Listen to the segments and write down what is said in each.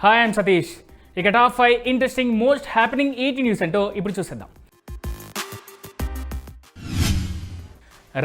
Hi I'm Satish. ఇక top 5 interesting most happening ET news ఏంటో ఇప్పుడు చూసేద్దాం.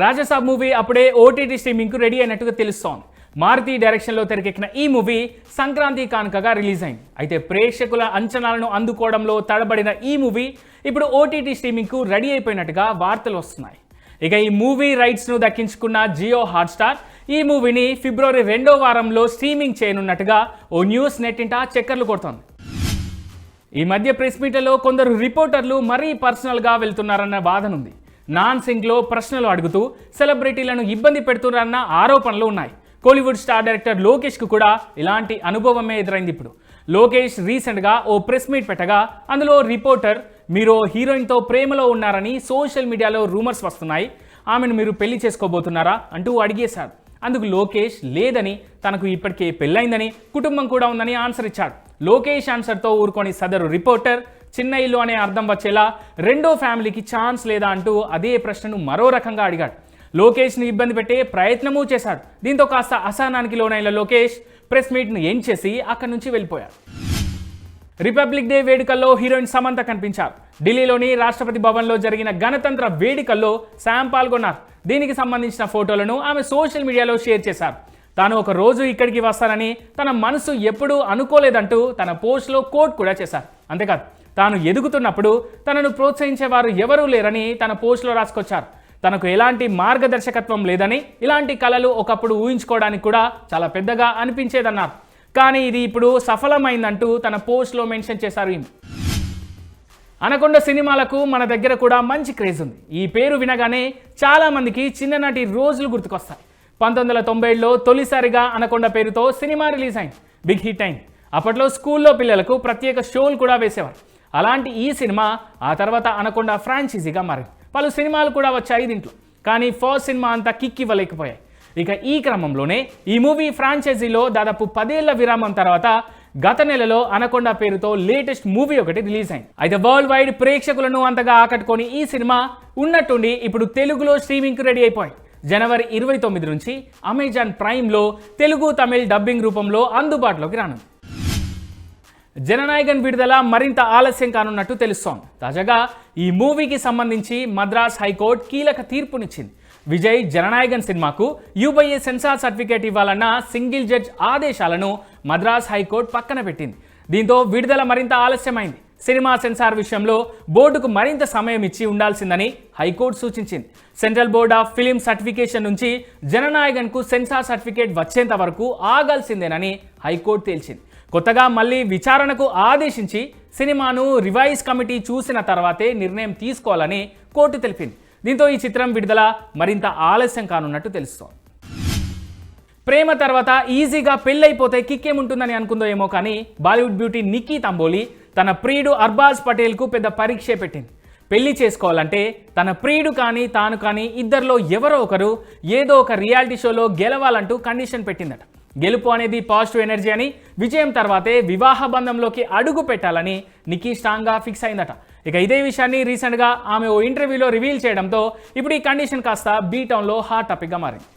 రాజసాబ్ మూవీ అప్పుడే ఓటీటీ స్ట్రీమింగ్కు రెడీ అయినట్టుగా తెలుస్తోంది. మారుతి డైరెక్షన్లో తెరకెక్కిన ఈ మూవీ సంక్రాంతి కానుకగా రిలీజ్ అయింది. అయితే ప్రేక్షకుల అంచనాలను అందుకోవడంలో తడబడిన ఈ మూవీ ఇప్పుడు ఓటీటీ స్ట్రీమింగ్కు రెడీ అయిపోయినట్టుగా వార్తలు వస్తున్నాయి. ఇక ఈ మూవీ రైట్స్ను దక్కించుకున్న జియో హాట్స్టార్ ఈ మూవీని ఫిబ్రవరి 2వ వారంలో స్ట్రీమింగ్ చేయనున్నట్టుగా ఓ న్యూస్ నెట్టింట చక్కర్లు కొడుతోంది. ఈ మధ్య ప్రెస్ మీట్లలో కొందరు రిపోర్టర్లు మరీ పర్సనల్గా వెళ్తున్నారన్న వాదనుంది. నాన్ సింక్లో ప్రశ్నలు అడుగుతూ సెలబ్రిటీలను ఇబ్బంది పెడుతున్నారన్న ఆరోపణలు ఉన్నాయి. కోలీవుడ్ స్టార్ డైరెక్టర్ లోకేష్కు కూడా ఇలాంటి అనుభవమే ఎదురైంది. ఇప్పుడు లోకేష్ రీసెంట్గా ఓ ప్రెస్ మీట్ పెట్టగా అందులో రిపోర్టర్ మీరు హీరోయిన్తో ప్రేమలో ఉన్నారని సోషల్ మీడియాలో రూమర్స్ వస్తున్నాయి, ఆమెను మీరు పెళ్లి చేసుకోబోతున్నారా అంటూ అడిగేశాడు. అందుకు లోకేష్ లేదని, తనకు ఇప్పటికే పెళ్ళైందని, కుటుంబం కూడా ఉందని ఆన్సర్ ఇచ్చాడు. లోకేష్ ఆన్సర్తో ఊరుకొని సదరు రిపోర్టర్ చిన్న ఇల్లు అనే అర్థం వచ్చేలా రెండో ఫ్యామిలీకి ఛాన్స్ లేదా అంటూ అదే ప్రశ్నను మరో రకంగా అడిగాడు. లోకేష్ని ఇబ్బంది పెట్టే ప్రయత్నమూ చేశాడు. దీంతో కాస్త అసహనానికి లోనైన లోకేష్ ప్రెస్ మీట్ను ఎండ్ చేసి అక్కడి నుంచి వెళ్ళిపోయాడు. రిపబ్లిక్ డే వేడుకల్లో హీరోయిన్ సమంత కనిపించారు. ఢిల్లీలోని రాష్ట్రపతి భవన్లో జరిగిన గణతంత్ర వేడుకల్లో శామ్ పాల్గొన్నారు. దీనికి సంబంధించిన ఫోటోలను ఆమె సోషల్ మీడియాలో షేర్ చేశారు. తాను ఒక రోజు ఇక్కడికి వస్తానని తన మనసు ఎప్పుడూ అనుకోలేదంటూ తన పోస్ట్లో కోట్ కూడా చేశారు. అంతేకాదు తాను ఎదుగుతున్నప్పుడు తనను ప్రోత్సహించేవారు ఎవరూ లేరని తన పోస్ట్లో రాసుకొచ్చారు. తనకు ఎలాంటి మార్గదర్శకత్వం లేదని, ఇలాంటి కళలు ఒకప్పుడు ఊహించుకోవడానికి కూడా చాలా పెద్దగా అనిపించేదన్నారు. కానీ ఇది ఇప్పుడు సఫలమైందంటూ తన పోస్ట్లో మెన్షన్ చేశారు. అనకొండ సినిమాలకు మన దగ్గర కూడా మంచి క్రేజ్ ఉంది. ఈ పేరు వినగానే చాలామందికి చిన్ననాటి రోజులు గుర్తుకొస్తాయి. 1990లో తొలిసారిగా అనకొండ పేరుతో సినిమా రిలీజ్ అయింది. బిగ్ హిట్ అయింది. అప్పట్లో స్కూల్లో పిల్లలకు ప్రత్యేక షోలు కూడా వేసేవారు. అలాంటి ఈ సినిమా ఆ తర్వాత అనకొండ ఫ్రాంచైజీగా మారింది. పలు సినిమాలు కూడా వచ్చాయి దీంట్లో. కానీ ఫస్ట్ సినిమా అంతా కిక్ ఇవ్వలేకపోయాయి. ఇక ఈ క్రమంలోనే ఈ మూవీ ఫ్రాంచైజీలో దాదాపు 10 ఏళ్ల విరామం తర్వాత గత నెలలో అనకొండ పేరుతో లేటెస్ట్ మూవీ ఒకటి రిలీజ్ అయింది. అయితే వరల్డ్ వైడ్ ప్రేక్షకులను అంతగా ఆకట్టుకొని ఈ సినిమా ఉన్నట్టుండి ఇప్పుడు తెలుగులో స్ట్రీమింగ్కి రెడీ అయిపోయింది. జనవరి 29 నుంచి అమెజాన్ ప్రైమ్లో తెలుగు, తమిళ్ డబ్బింగ్ రూపంలో అందుబాటులోకి రానుంది. జననాయగన్ విడుదల మరింత ఆలస్యం కానున్నట్టు తెలుస్తోంది. తాజాగా ఈ మూవీకి సంబంధించి మద్రాస్ హైకోర్టు కీలక తీర్పునిచ్చింది. విజయ్ జననాయగన్ సినిమాకు యూబీఏ సెన్సార్ సర్టిఫికేట్ ఇవ్వాలన్న సింగిల్ జడ్జ్ ఆదేశాలను మద్రాస్ హైకోర్టు పక్కన పెట్టింది. దీంతో విడుదల మరింత ఆలస్యమైంది. సినిమా సెన్సార్ విషయంలో బోర్డుకు మరింత సమయం ఇచ్చి ఉండాల్సిందని హైకోర్టు సూచించింది. Central board of film certification నుంచి జననాయగన్కు సెన్సార్ సర్టిఫికేట్ వచ్చేంత వరకు ఆగాల్సిందేనని హైకోర్టు తేల్చింది. కొత్తగా మళ్ళీ విచారణకు ఆదేశించి సినిమాను రివైజ్ కమిటీ చూసిన తర్వాతే నిర్ణయం తీసుకోవాలని కోర్టు తెలిపింది. దీంతో ఈ చిత్రం విడుదల మరింత ఆలస్యం కానున్నట్టు తెలుస్తోంది. ప్రేమ తర్వాత ఈజీగా పెళ్ళైపోతే కిక్కేముంటుందని అనుకుందో ఏమో కానీ బాలీవుడ్ బ్యూటీ నిక్కీ తంబోలి తన ప్రియుడు అర్బాజ్ పటేల్కు పెద్ద పరీక్షే పెట్టింది. పెళ్లి చేసుకోవాలంటే తన ప్రియుడు కానీ తాను కానీ ఇద్దరిలో ఎవరో ఒకరు ఏదో ఒక రియాలిటీ షోలో గెలవాలంటూ కండిషన్ పెట్టిందట. గెలుపు అనేది పాజిటివ్ ఎనర్జీ అని, విజయం తర్వాతే వివాహ బంధంలోకి అడుగు పెట్టాలని నిక్కీ స్ట్రాంగ్గా ఫిక్స్ అయిందట. ఇక ఇదే విషయాన్ని రీసెంట్గా ఆమె ఓ ఇంటర్వ్యూలో రివీల్ చేయడంతో ఇప్పుడు ఈ కండిషన్ కాస్త బీ టౌన్లో హాట్ టాపిక్గా మారింది.